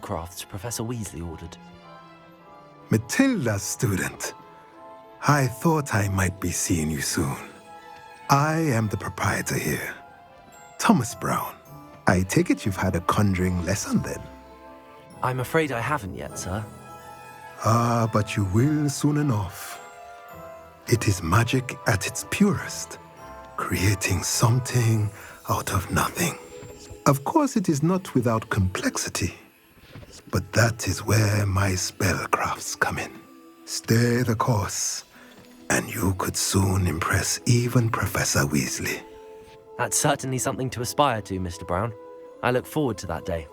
spellcrafts Professor Weasley ordered. Matilda's student. I thought I might be seeing you soon. I am the proprietor here, Thomas Brown. I take it you've had a conjuring lesson then? I'm afraid I haven't yet, sir. Ah, but you will soon enough. It is magic at its purest, creating something out of nothing. Of course, it is not without complexity, but that is where my spellcrafts come in. Stay the course, and you could soon impress even Professor Weasley. That's certainly something to aspire to, Mr. Brown. I look forward to that day.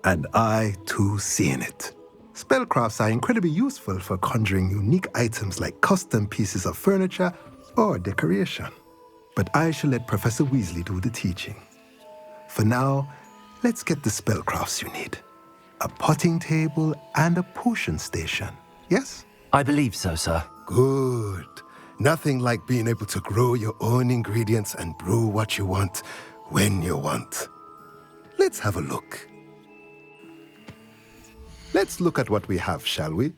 And I, too, seeing it. Spellcrafts are incredibly useful for conjuring unique items like custom pieces of furniture or decoration. But I shall let Professor Weasley do the teaching. For now, let's get the spellcrafts you need. A potting table and a potion station, yes? I believe so, sir. Good. Nothing like being able to grow your own ingredients and brew what you want when you want. Let's have a look. Let's look at what we have, shall we?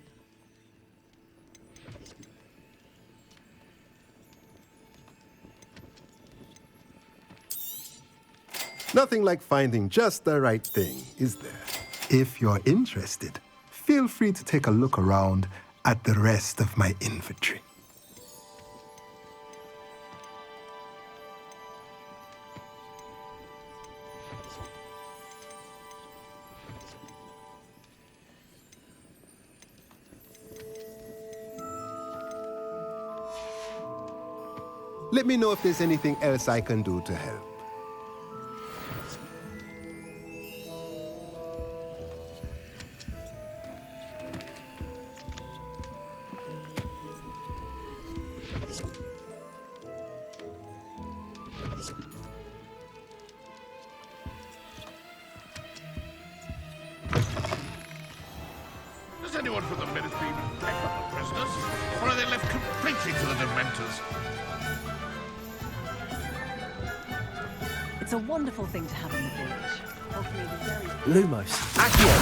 Nothing like finding just the right thing, is there? If you're interested, feel free to take a look around at the rest of my inventory. Let me know if there's anything else I can do to help. Does anyone from the Ministry pick up the prisoners? Or are they left completely to the Dementors? It's a wonderful thing to have in the village. Hopefully the very... Lumos, Accio!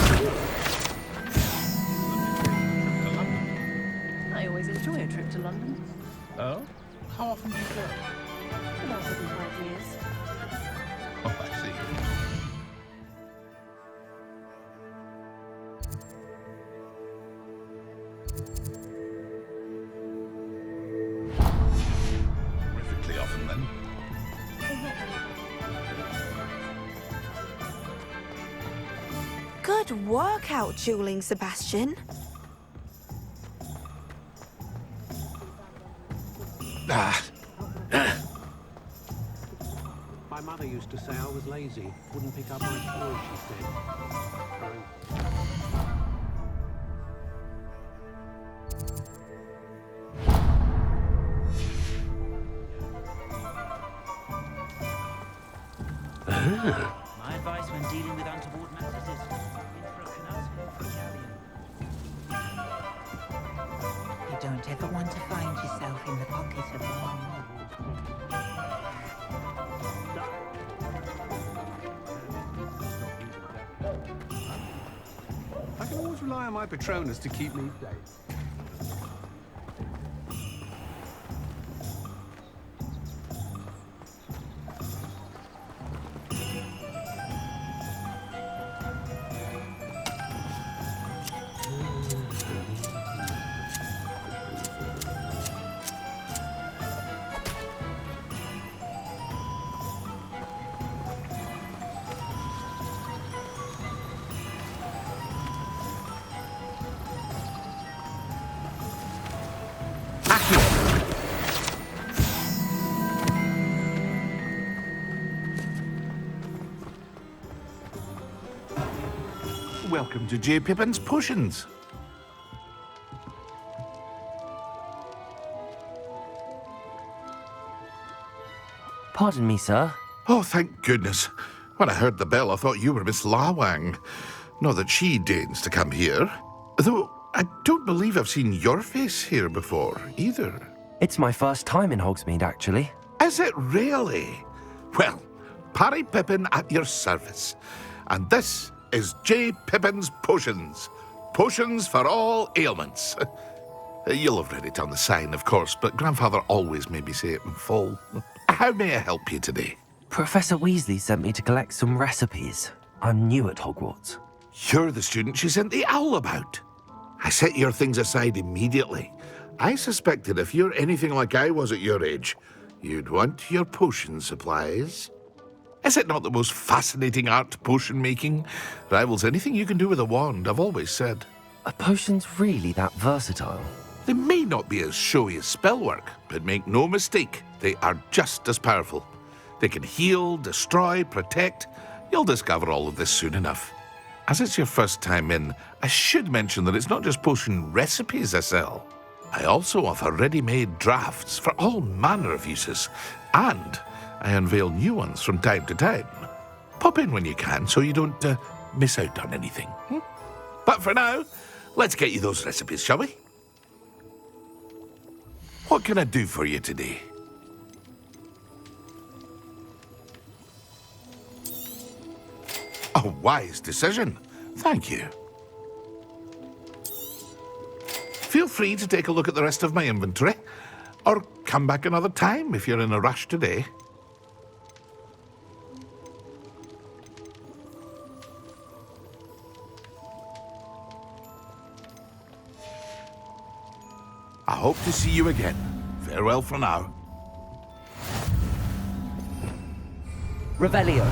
I always enjoy a trip to London. Oh? How often do you go? About every 5 years. Oh, I see. Terrifically often, then. Good work out dueling, Sebastian. My mother used to say I was lazy, wouldn't pick up my toys, she said. My advice when dealing with untoward matters is in for a canal for carrying. You don't ever want to find yourself in the pocket of one. I can always rely on my Patronus to keep me safe. Welcome to J. Pippin's Potions. Pardon me, sir. Oh, thank goodness. When I heard the bell, I thought you were Miss Lawang. Not that she deigns to come here. Though I don't believe I've seen your face here before, either. It's my first time in Hogsmeade, actually. Is it really? Well, Parry Pippin at your service. And this is J. Pippin's Potions. Potions for all ailments. You'll have read it on the sign, of course, but Grandfather always made me say it in full. How may I help you today? Professor Weasley sent me to collect some recipes. I'm new at Hogwarts. You're the student she sent the owl about. I set your things aside immediately. I suspected if you're anything like I was at your age, you'd want your potion supplies. Is it not the most fascinating art, potion making? Rivals anything you can do with a wand, I've always said. Are potions really that versatile? They may not be as showy as spellwork, but make no mistake, they are just as powerful. They can heal, destroy, protect. You'll discover all of this soon enough. As it's your first time in, I should mention that it's not just potion recipes I sell. I also offer ready-made drafts for all manner of uses, and I unveil new ones from time to time. Pop in when you can so you don't miss out on anything. But for now, let's get you those recipes, shall we? What can I do for you today? A wise decision. Thank you. Feel free to take a look at the rest of my inventory, or come back another time if you're in a rush today. I hope to see you again. Farewell for now. Revelio.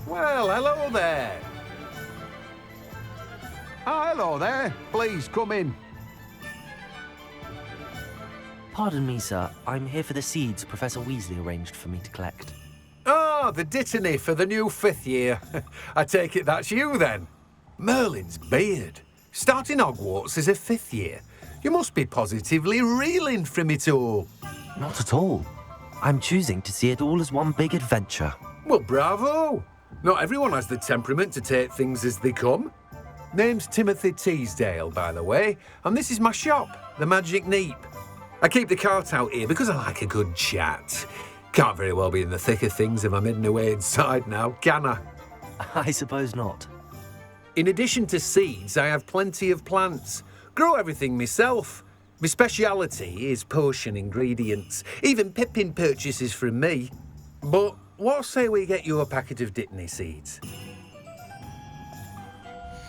Well, hello there. Hello there. Please come in. Pardon me, sir. I'm here for the seeds Professor Weasley arranged for me to collect. Oh, the dittany for the new 5th year. I take it that's you then. Merlin's beard. Starting Hogwarts as a 5th year. You must be positively reeling from it all. Not at all. I'm choosing to see it all as one big adventure. Well, bravo. Not everyone has the temperament to take things as they come. Name's Timothy Teasdale, by the way, and this is my shop, the Magic Neep. I keep the cart out here because I like a good chat. Can't very well be in the thick of things if I'm hidden away inside now, can I? I suppose not. In addition to seeds, I have plenty of plants. Grow everything myself. My speciality is potion ingredients. Even Pippin purchases from me. But what say we get you a packet of Dittany seeds?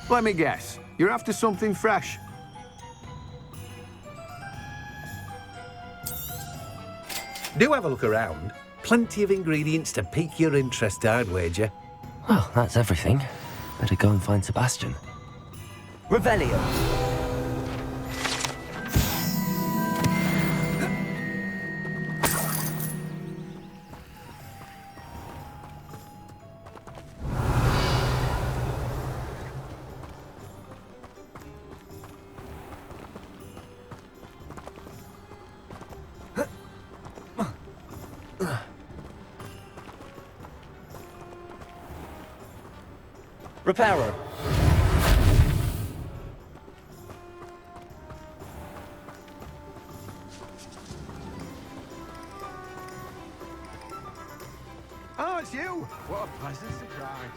Let me guess. You're after something fresh. Do have a look around. Plenty of ingredients to pique your interest, I'd wager. Well, that's everything. Better go and find Sebastian. Revelio. Reparo. Oh, it's you! What a pleasant surprise.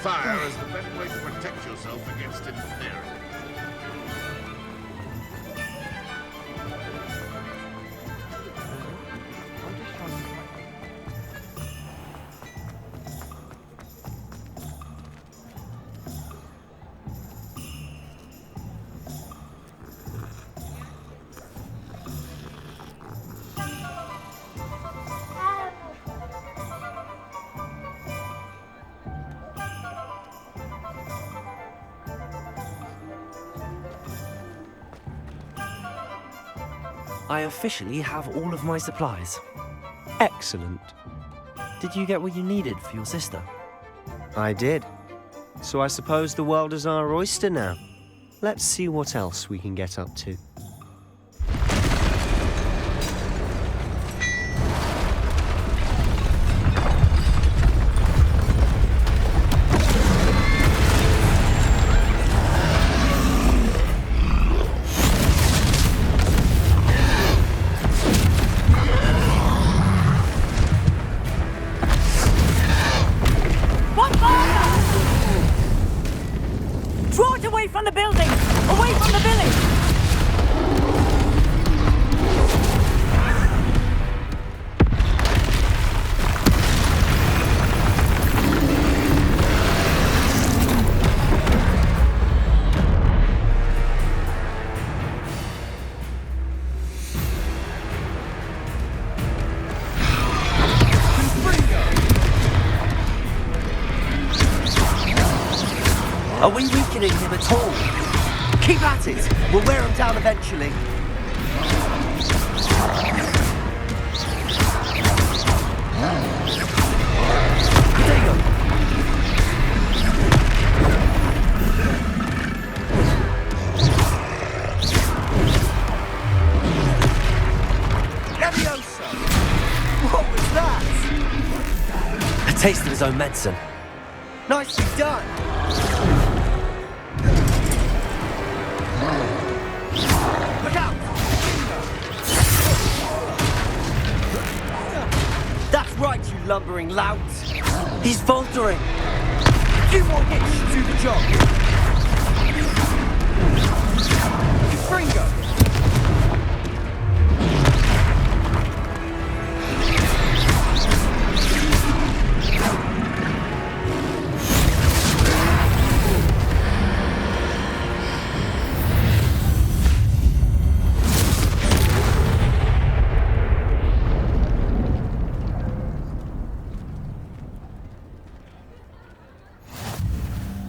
Fire is the best way to protect yourself against interference. I officially have all of my supplies. Excellent. Did you get what you needed for your sister? I did. So I suppose the world is our oyster now. Let's see what else we can get up to. Draw it away from the building! Away from the village! Are we weakening him at all? Keep at it! We'll wear him down eventually. Diego! Leviosa! What was that? A taste of his own medicine. Nicely done! Look out! That's right, you lumbering louts. He's faltering. Few more hits should do the job. Fringo!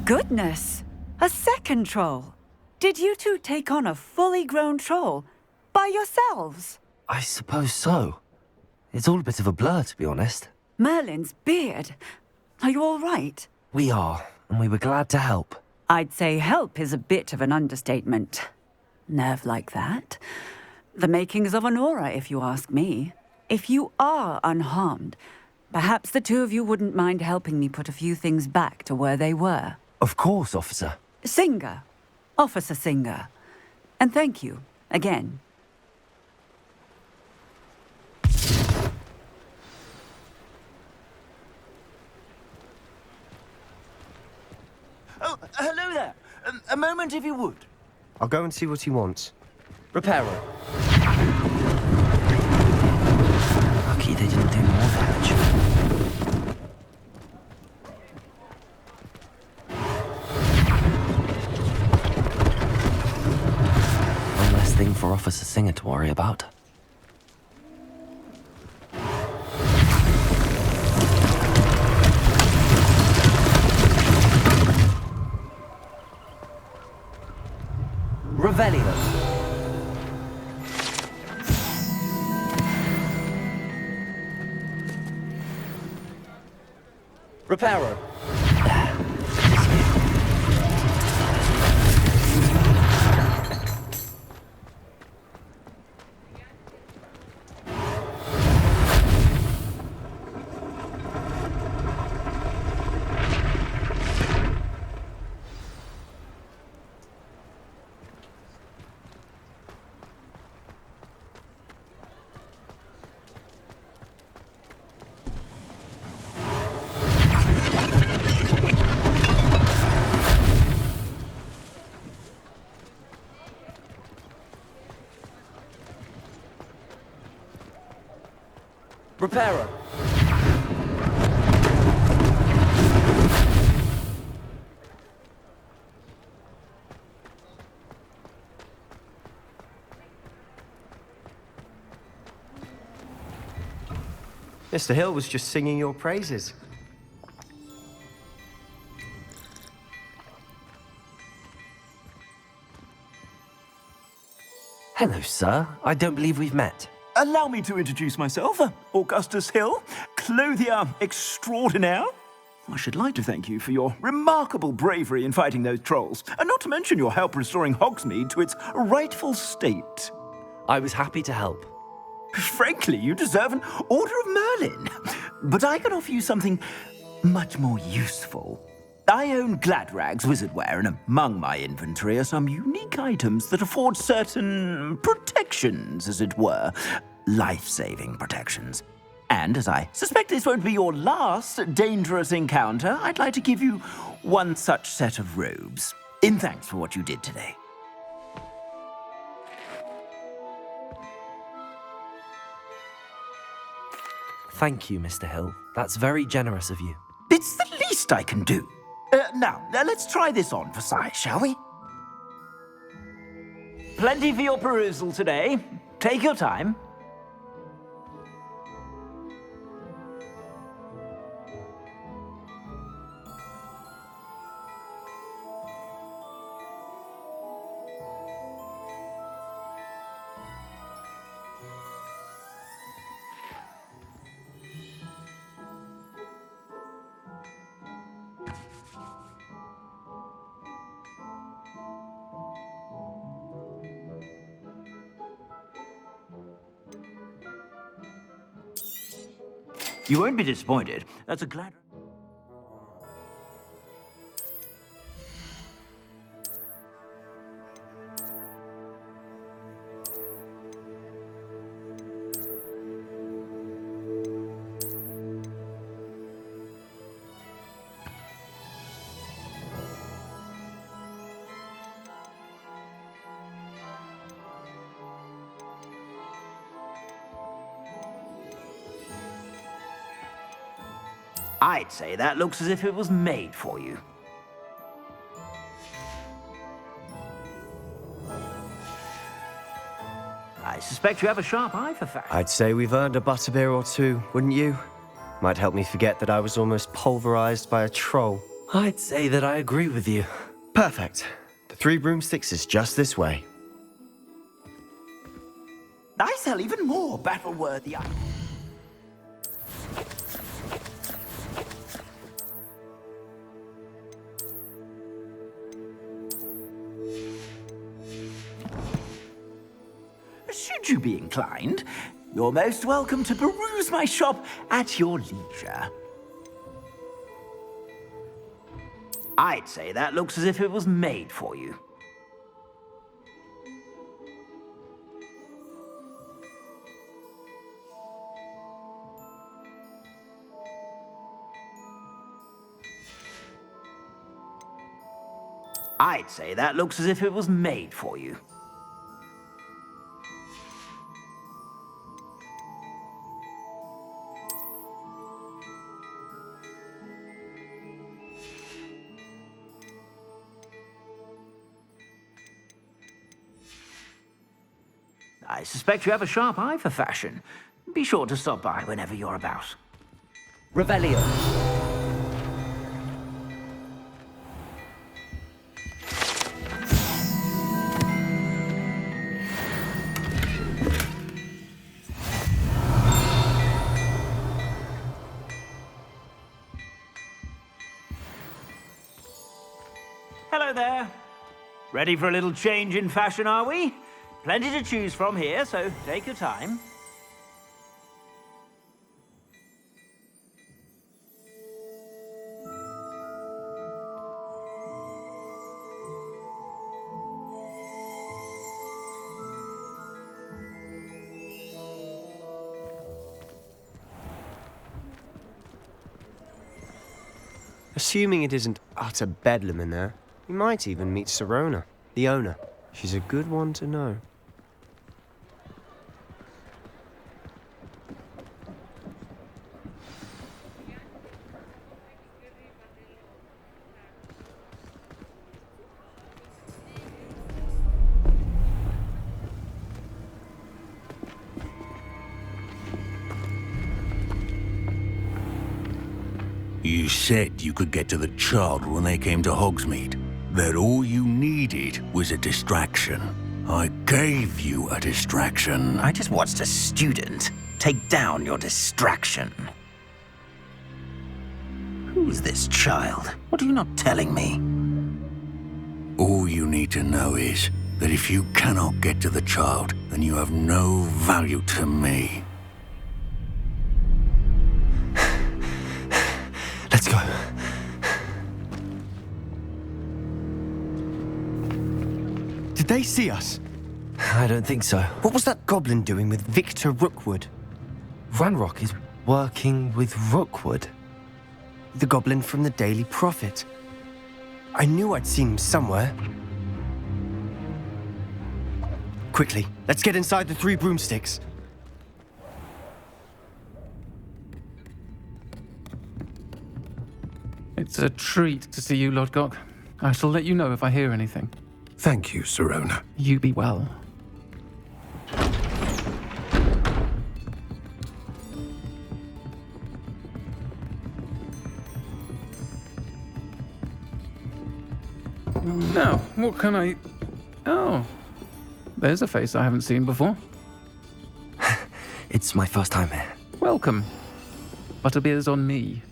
Goodness! A second troll! Did you two take on a fully grown troll? By yourselves? I suppose so. It's all a bit of a blur, to be honest. Merlin's beard. Are you all right? We are, and we were glad to help. I'd say help is a bit of an understatement. Nerve like that. The makings of an aura, if you ask me. If you are unharmed, perhaps the two of you wouldn't mind helping me put a few things back to where they were. Of course, officer. Singer. Officer Singer. And thank you, again. Oh, hello there. A moment if you would. I'll go and see what he wants. Reparo. Lucky they didn't do more damage. One less thing for Officer Singer to worry about. Revelio. Reparo. Reparo. Mr. Hill was just singing your praises. Hello, sir. I don't believe we've met. Allow me to introduce myself, Augustus Hill, clothier extraordinaire. I should like to thank you for your remarkable bravery in fighting those trolls, and not to mention your help restoring Hogsmeade to its rightful state. I was happy to help. Frankly, you deserve an Order of Merlin, but I can offer you something much more useful. I own Gladrag's wizardware, and among my inventory are some unique items that afford certain protections, as it were. Life-saving protections. And as I suspect this won't be your last dangerous encounter, I'd like to give you one such set of robes, in thanks for what you did today. Thank you, Mr. Hill. That's very generous of you. It's the least I can do. Now, let's try this on for size, shall we? Plenty for your perusal today. Take your time. You won't be disappointed. That's a glad... I'd say that looks as if it was made for you. I suspect you have a sharp eye for fashion. I'd say we've earned a butterbeer or two, wouldn't you? Might help me forget that I was almost pulverized by a troll. I'd say that I agree with you. Perfect. The Three Broomsticks is just this way. I sell even more battle-worthy items. Should you be inclined, you're most welcome to peruse my shop at your leisure. I'd say that looks as if it was made for you. I'd say that looks as if it was made for you. I suspect you have a sharp eye for fashion. Be sure to stop by whenever you're about. Revelio. Hello there. Ready for a little change in fashion, are we? Plenty to choose from here, so take your time. Assuming it isn't utter bedlam in there, we might even meet Sirona, the owner. She's a good one to know. You said you could get to the child when they came to Hogsmeade. That all you needed was a distraction. I gave you a distraction. I just watched a student take down your distraction. Who's this child? What are you not telling me? All you need to know is that if you cannot get to the child, then you have no value to me. Let's go. Did they see us? I don't think so. What was that goblin doing with Victor Rookwood? Ranrock is working with Rookwood. The goblin from the Daily Prophet. I knew I'd seen him somewhere. Quickly, let's get inside the 3 broomsticks. It's a treat to see you, Lodgok. I shall let you know if I hear anything. Thank you, Sirona. You be well. Now, what can I... Oh, there's a face I haven't seen before. It's my first time here. Welcome. Butterbeer's on me.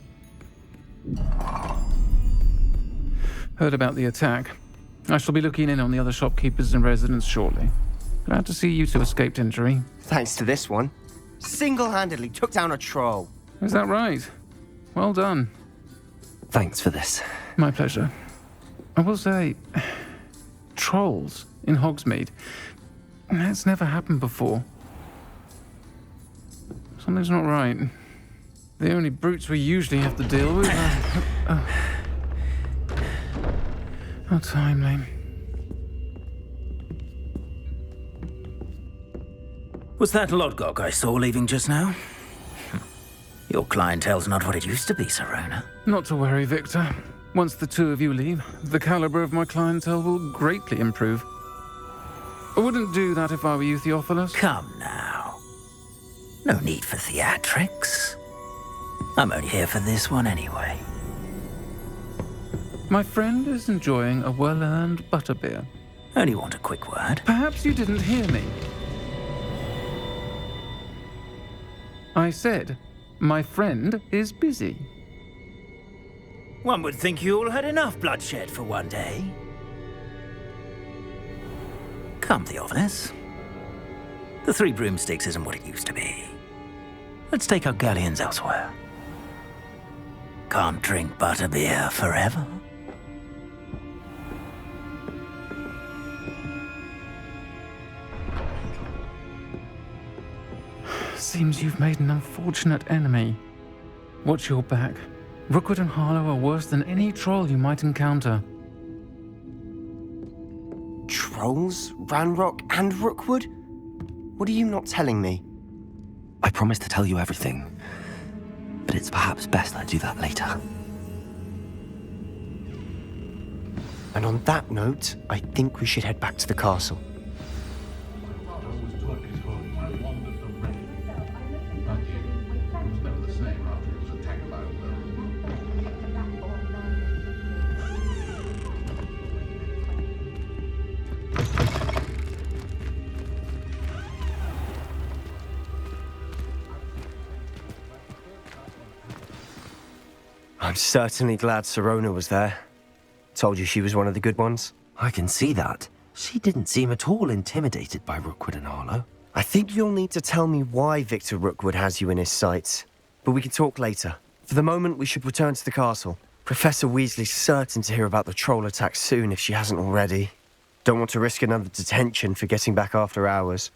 Heard about the attack. I shall be looking in on the other shopkeepers and residents shortly. Glad to see you two escaped injury. Thanks to this one. Single-handedly took down a troll. Is that right? Well done. Thanks for this. My pleasure. I will say, trolls in Hogsmeade. That's never happened before. Something's not right. The only brutes we usually have to deal with are... How timely. Was that Lodgok I saw leaving just now? Your clientele's not what it used to be, Sirona. Not to worry, Victor. Once the two of you leave, the caliber of my clientele will greatly improve. I wouldn't do that if I were you, Theophilus. Come now. No need for theatrics. I'm only here for this one anyway. My friend is enjoying a well-earned butterbeer. Only want a quick word. Perhaps you didn't hear me. I said, my friend is busy. One would think you all had enough bloodshed for one day. Come, Theophilus. The 3 broomsticks isn't what it used to be. Let's take our galleons elsewhere. Can't drink butterbeer forever. Seems you've made an unfortunate enemy. Watch your back. Rookwood and Harlow are worse than any troll you might encounter. Trolls? Ranrock and Rookwood? What are you not telling me? I promised to tell you everything, but it's perhaps best I do that later. And on that note, I think we should head back to the castle. I'm certainly glad Sirona was there. Told you she was one of the good ones. I can see that. She didn't seem at all intimidated by Rookwood and Arlo. I think you'll need to tell me why Victor Rookwood has you in his sights. But we can talk later. For the moment, we should return to the castle. Professor Weasley's certain to hear about the troll attack soon if she hasn't already. Don't want to risk another detention for getting back after hours.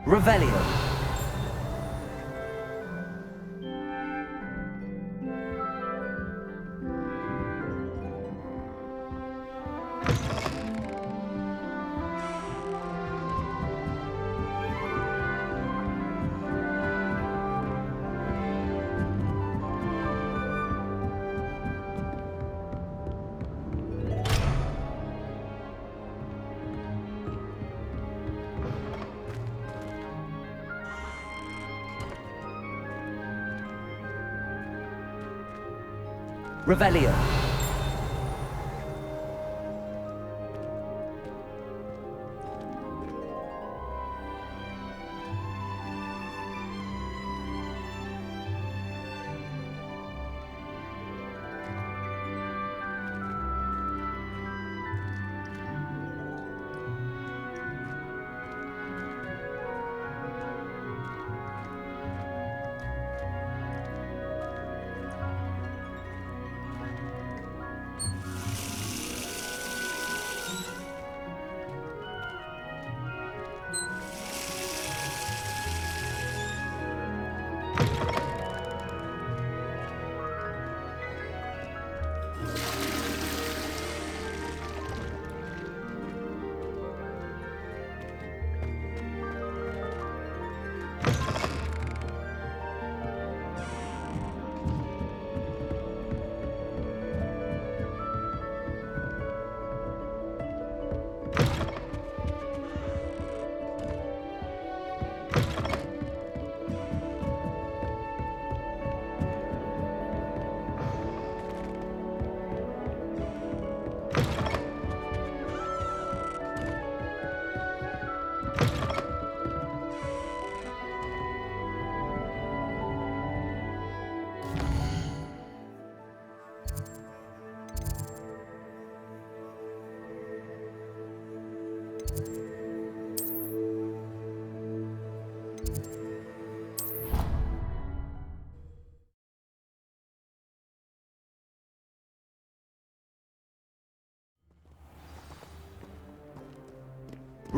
Revelio. Revelio.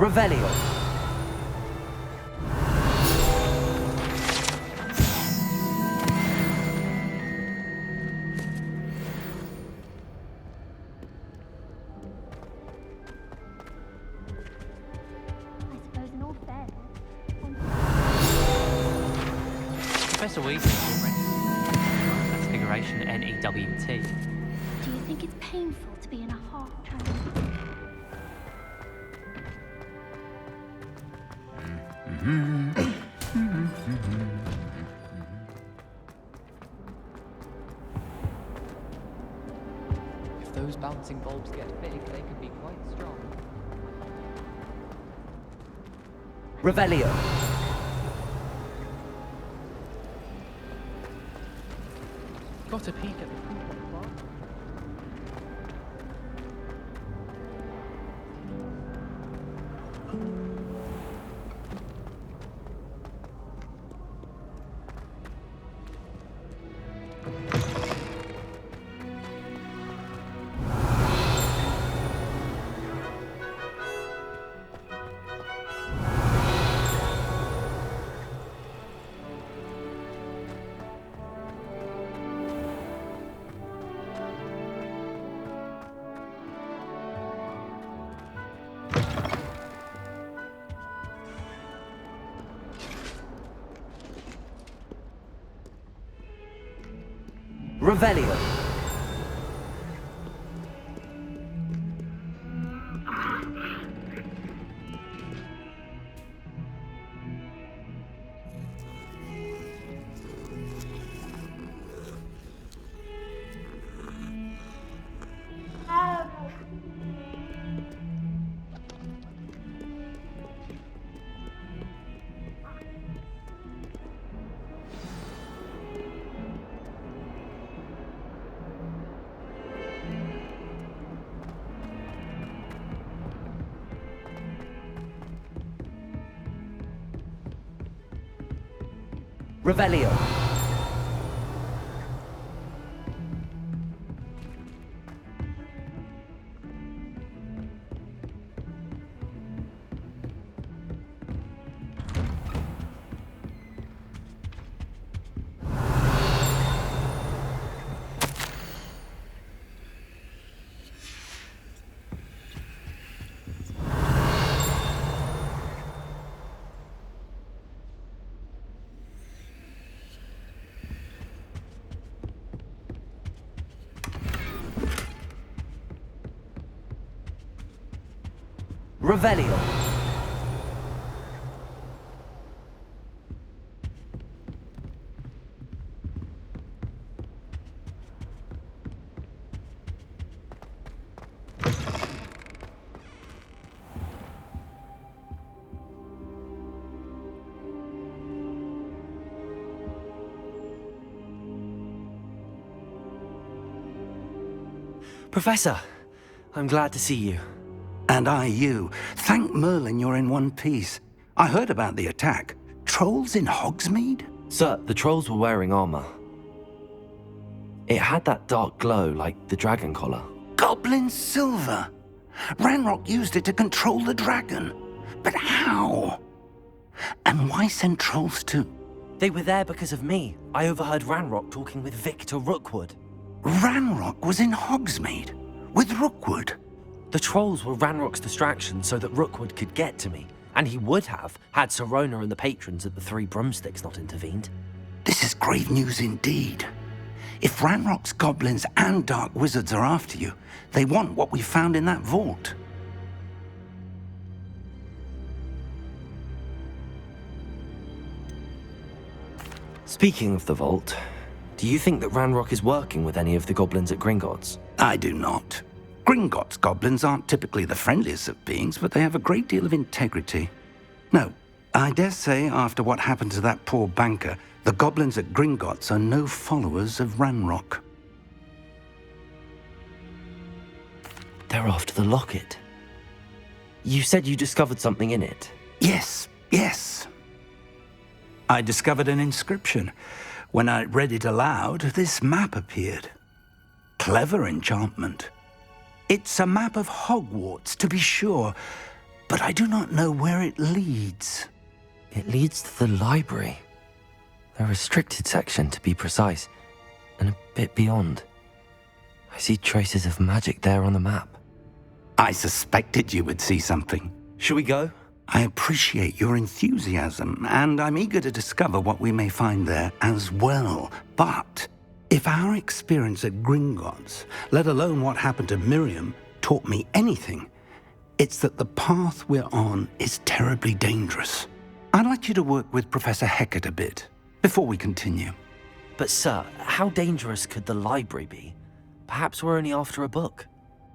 Revelio. Professor Weasley already Transfiguration NEWT. Do you think it's painful to be in a hard transformation? those bouncing bulbs get big, they can be quite strong. Revelio. Got a peek at the Revelio. Revelio. Revelio. Professor, I'm glad to see you. And I you. Thank Merlin you're in one piece. I heard about the attack. Trolls in Hogsmeade? Sir, the trolls were wearing armor. It had that dark glow like the dragon collar. Goblin silver! Ranrock used it to control the dragon. But how? And why send trolls to... They were there because of me. I overheard Ranrock talking with Victor Rookwood. Ranrock was in Hogsmeade? With Rookwood? The trolls were Ranrock's distraction so that Rookwood could get to me. And he would have, had Sirona and the patrons at the Three Broomsticks not intervened. This is grave news indeed. If Ranrock's goblins and dark wizards are after you, they want what we found in that vault. Speaking of the vault, do you think that Ranrock is working with any of the goblins at Gringotts? I do not. Gringotts goblins aren't typically the friendliest of beings, but they have a great deal of integrity. No, I dare say after what happened to that poor banker, the goblins at Gringotts are no followers of Ranrock. They're after the locket. You said you discovered something in it. Yes. I discovered an inscription. When I read it aloud, this map appeared. Clever enchantment. It's a map of Hogwarts, to be sure, but I do not know where it leads. It leads to the library. A restricted section, to be precise, and a bit beyond. I see traces of magic there on the map. I suspected you would see something. Shall we go? I appreciate your enthusiasm, and I'm eager to discover what we may find there as well. But if our experience at Gringotts, let alone what happened to Miriam, taught me anything, it's that the path we're on is terribly dangerous. I'd like you to work with Professor Hecat a bit before we continue. But sir, how dangerous could the library be? Perhaps we're only after a book.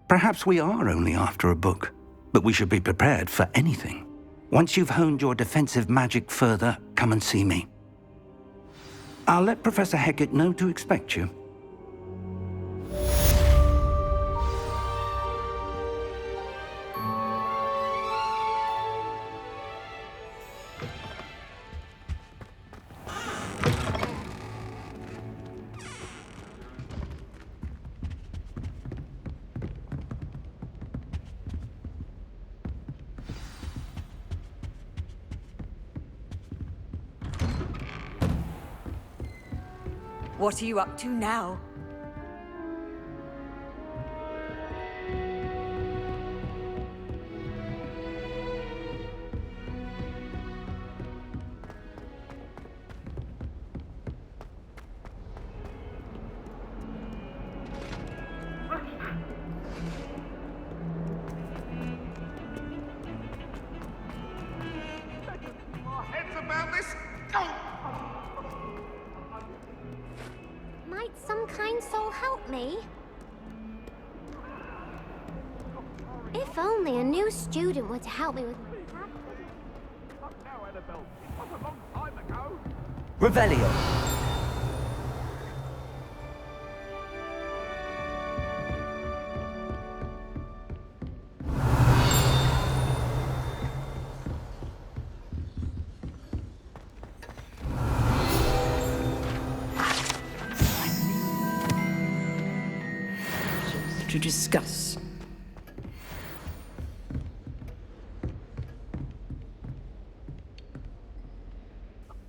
Perhaps we are only after a book, but we should be prepared for anything. Once you've honed your defensive magic further, come and see me. I'll let Professor Hecat know to expect you. What are you up to now? Might some kind soul help me? If only a new student were to help me with my Revelio. To discuss.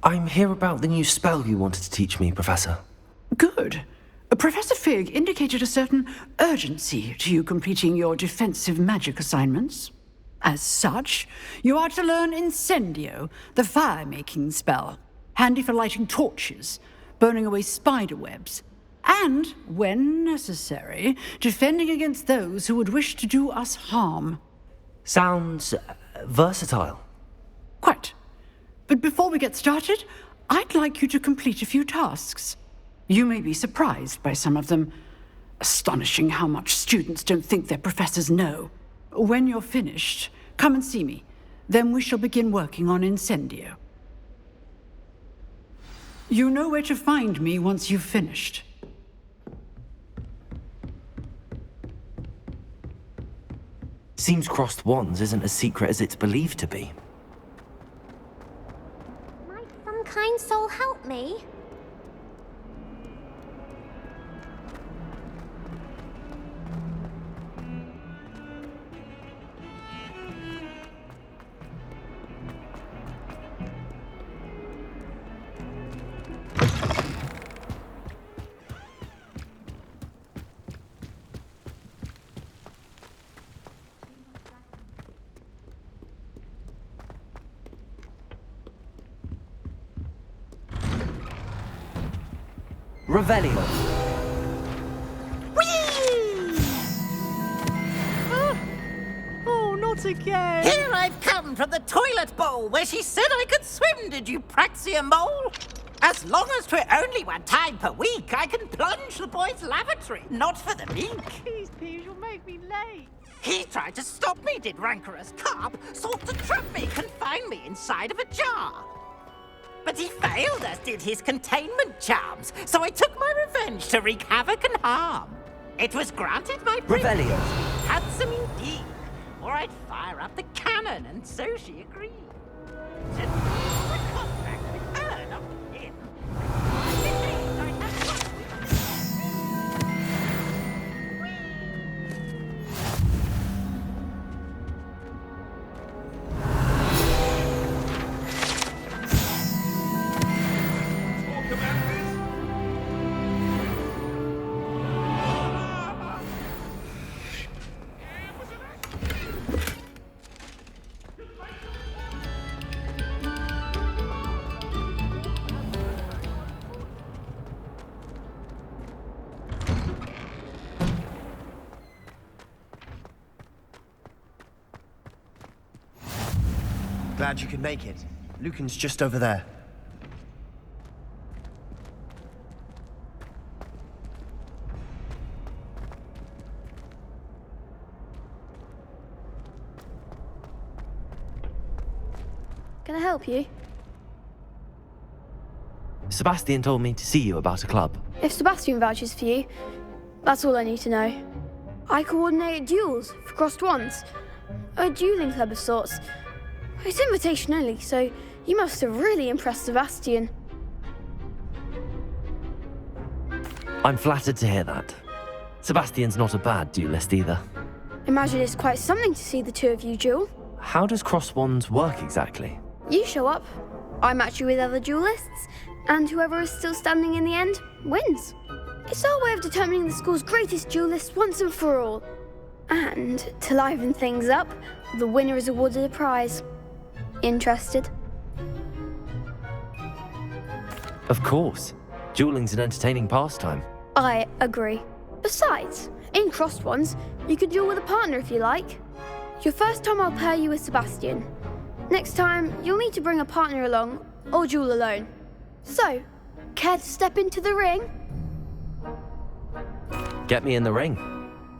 I'm here about the new spell you wanted to teach me, Professor. Good. Professor Fig indicated a certain urgency to you completing your defensive magic assignments. As such, you are to learn Incendio, the fire-making spell, handy for lighting torches, burning away spider webs, and, when necessary, defending against those who would wish to do us harm. Sounds versatile. Quite. But before we get started, I'd like you to complete a few tasks. You may be surprised by some of them. Astonishing how much students don't think their professors know. When you're finished, come and see me. Then we shall begin working on Incendio. You know where to find me once you've finished. Seems crossed wands isn't as secret as it's believed to be. Might some kind soul help me? Revelio. Oh, not again! Here I've come from the toilet bowl where she said I could swim, did you praxia mole? As long as 'twere only one time per week, I can plunge the boy's lavatory, not for the meek. Please, please, you'll make me late. He tried to stop me, did rancorous carp, sought to trap me, confine me inside of a jar. But he failed, as did his containment charms, so I took my revenge to wreak havoc and harm. It was granted my privilege, Revelio. handsome indeed, or I'd fire up the cannon, and so she agreed. To the contract with her, not him. Indeed, I have got Glad you could make it. Lucan's just over there. Can I help you? Sebastian told me to see you about a club. If Sebastian vouches for you, that's all I need to know. I coordinate duels for crossed wands. A dueling club of sorts. It's invitation only, so you must have really impressed Sebastian. I'm flattered to hear that. Sebastian's not a bad duelist either. Imagine it's quite something to see the two of you duel. How does cross wands work exactly? You show up, I match you with other duelists, and whoever is still standing in the end wins. It's our way of determining the school's greatest duelist once and for all. And to liven things up, the winner is awarded a prize. Interested? Of course. Dueling's an entertaining pastime. I agree. Besides, in crossed ones, you can duel with a partner if you like. Your first time I'll pair you with Sebastian. Next time, you'll need to bring a partner along, or duel alone. So, care to step into the ring? Get me in the ring.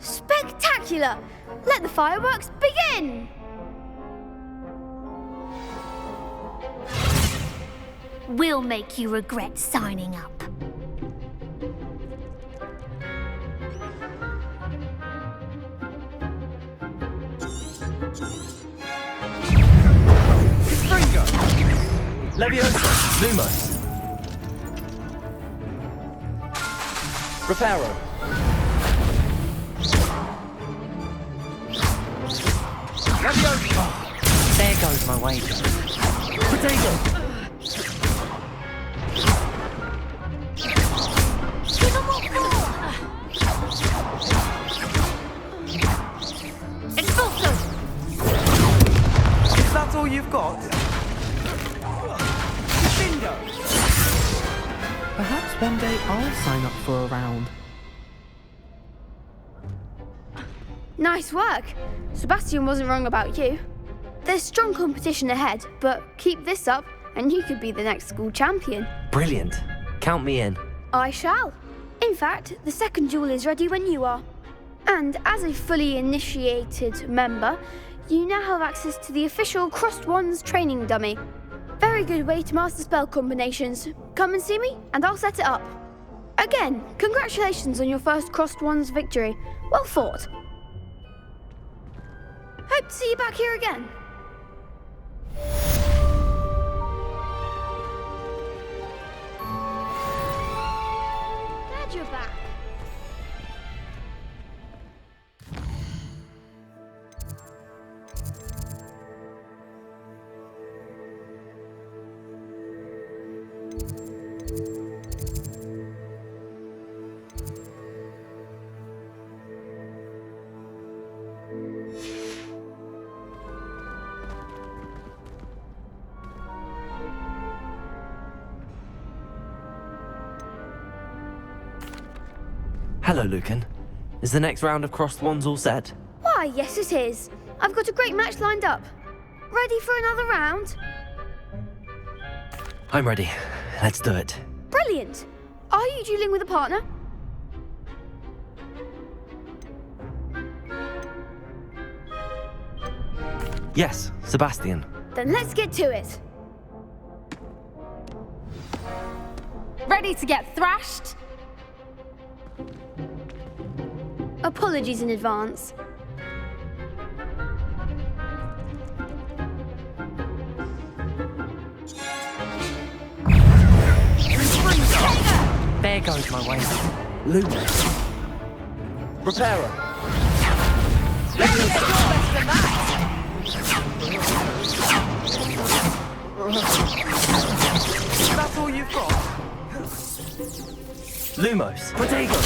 Spectacular! Let the fireworks begin! We'll make you regret signing up. Leviosa! Lumos! Reparo! Leviosa! There goes my wager. Potato! Give them what for! Expulso! Is that all you've got? Perhaps one day I'll sign up for a round. Nice work. Sebastian wasn't wrong about you. There's strong competition ahead, but keep this up and you could be the next school champion. Brilliant. Count me in. I shall. In fact, the second duel is ready when you are. And as a fully initiated member, you now have access to the official Crossed Wands training dummy. Very good way to master spell combinations. Come and see me, and I'll set it up. Again, congratulations on your first Crossed Wands victory. Well fought. Hope to see you back here again. Glad you're back. Hello, Lucan. Is the next round of crossed wands all set? Why, yes it is. I've got a great match lined up. Ready for another round? I'm ready. Let's do it. Brilliant. Are you dueling with a partner? Yes, Sebastian. Then let's get to it. Ready to get thrashed? Apologies in advance. There goes my wager. Lumos. Reparo. That's all you've got? Lumos. Potato.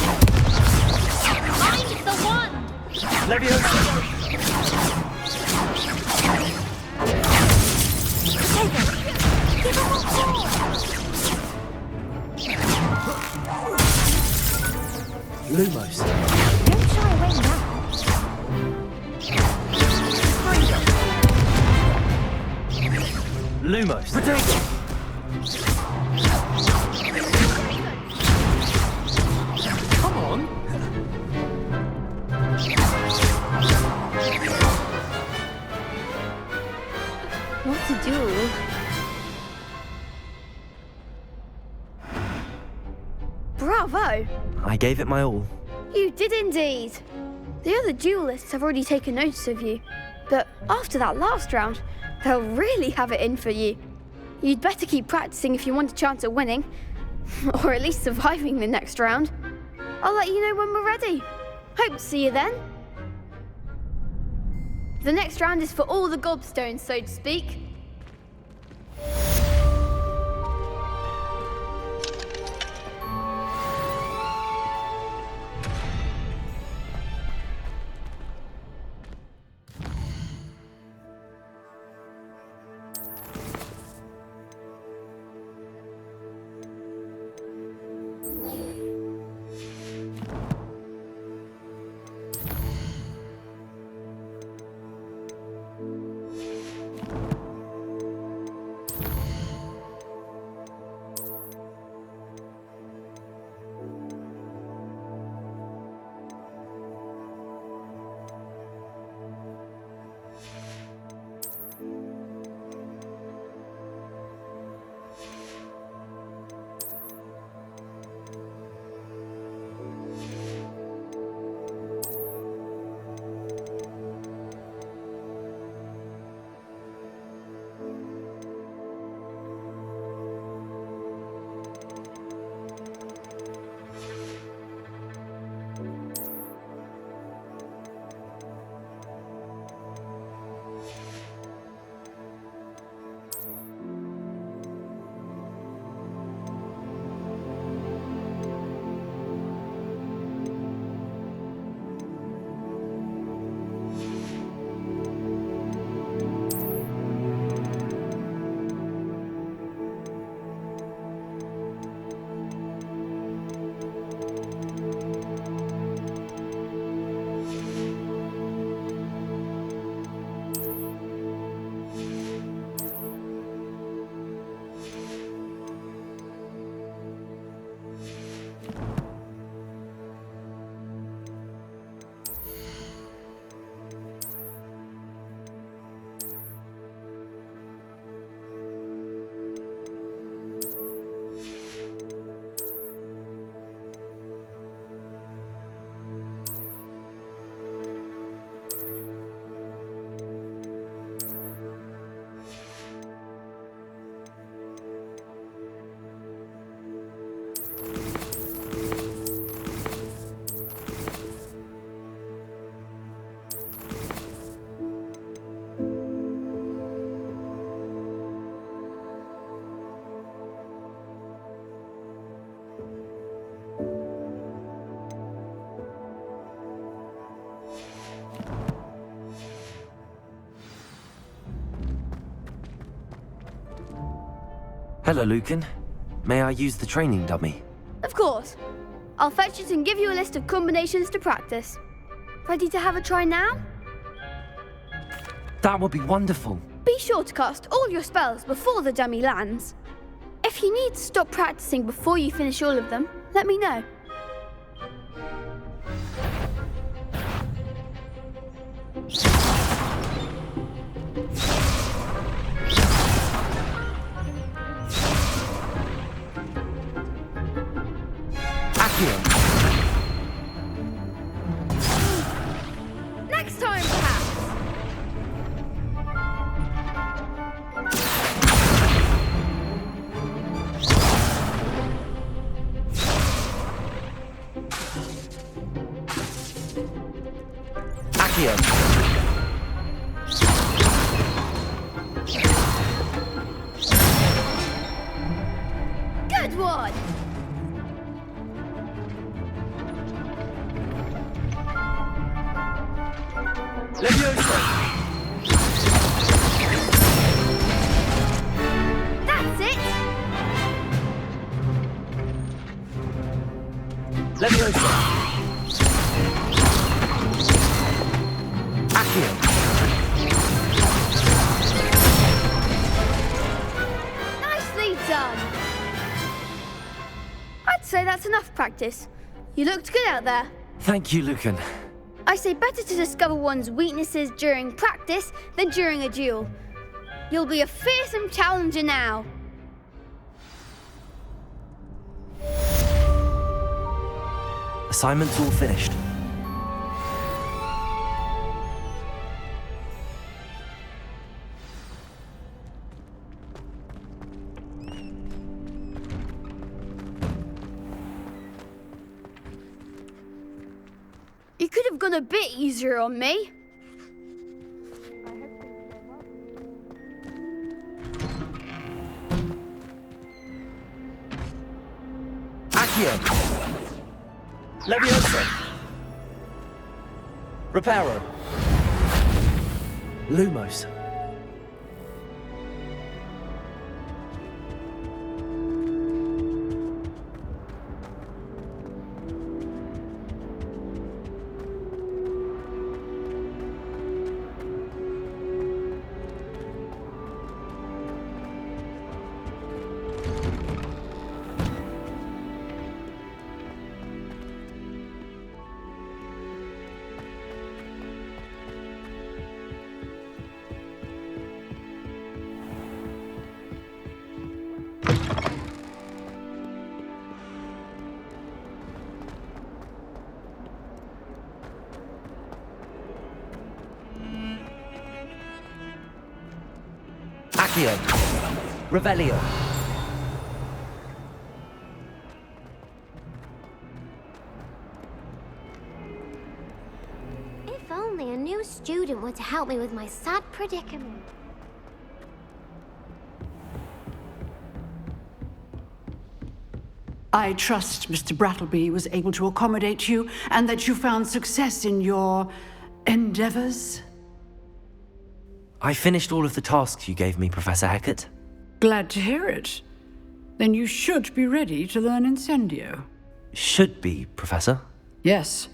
Find the one! Leviosa. Give them what for! Lumos. Don't shy away now. Lumos. Potato. Come on. What a duel. Bravo! I gave it my all. You did indeed. The other duelists have already taken notice of you, but after that last round, they'll really have it in for you. You'd better keep practicing if you want a chance at winning, or at least surviving the next round. I'll let you know when we're ready. Hope to see you then. The next round is for all the gobstones, so to speak. Hello, Lucan. May I use the training dummy? Of course. I'll fetch it and give you a list of combinations to practice. Ready to have a try now? That would be wonderful. Be sure to cast all your spells before the dummy lands. If you need to stop practicing before you finish all of them, let me know. Next time, perhaps. Accio. Good one. That's it. Leviosa. Accio. Nicely done. I'd say that's enough practice. You looked good out there. Thank you, Lucan. I say better to discover one's weaknesses during practice than during a duel. You'll be a fearsome challenger now. Assignment's all finished. You could have gone a bit easier on me. Accio! Leviosa! Reparo! Lumos! Accio! Revelio! If only a new student were to help me with my sad predicament. I trust Mr. Brattleby was able to accommodate you and that you found success in your endeavors. I finished all of the tasks you gave me, Professor Hecat. Glad to hear it. Then you should be ready to learn Incendio. Should be, Professor. Yes.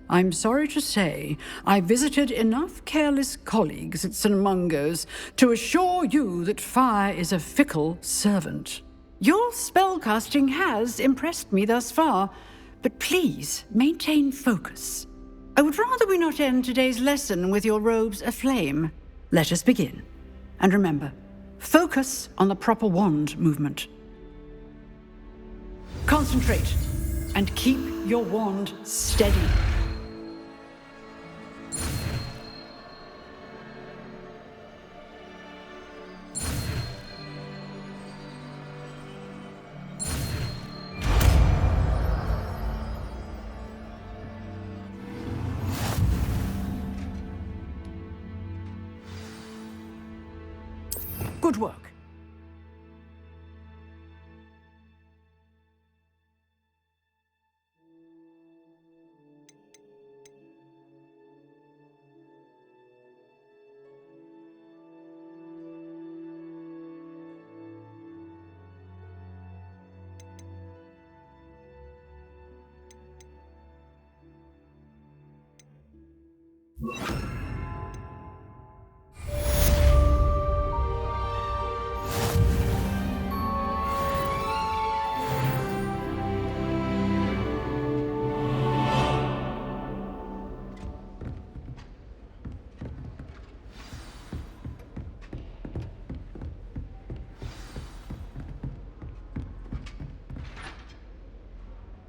I'm sorry to say, I visited enough careless colleagues at St. Mungo's to assure you that fire is a fickle servant. Your spellcasting has impressed me thus far, but please maintain focus. I would rather we not end today's lesson with your robes aflame. Let us begin. And remember, focus on the proper wand movement. Concentrate and keep your wand steady. Good work.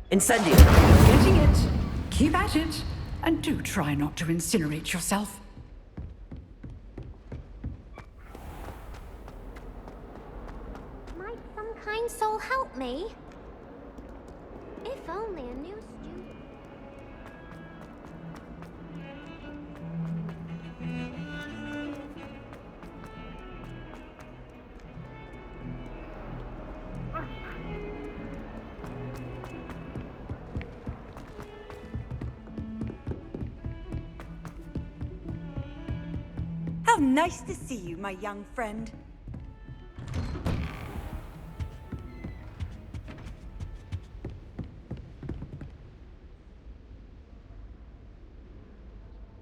Incendio! Getting it. Keep at it. And do try not to incinerate yourself. Might some kind soul help me? If only a new student. How nice to see you, my young friend.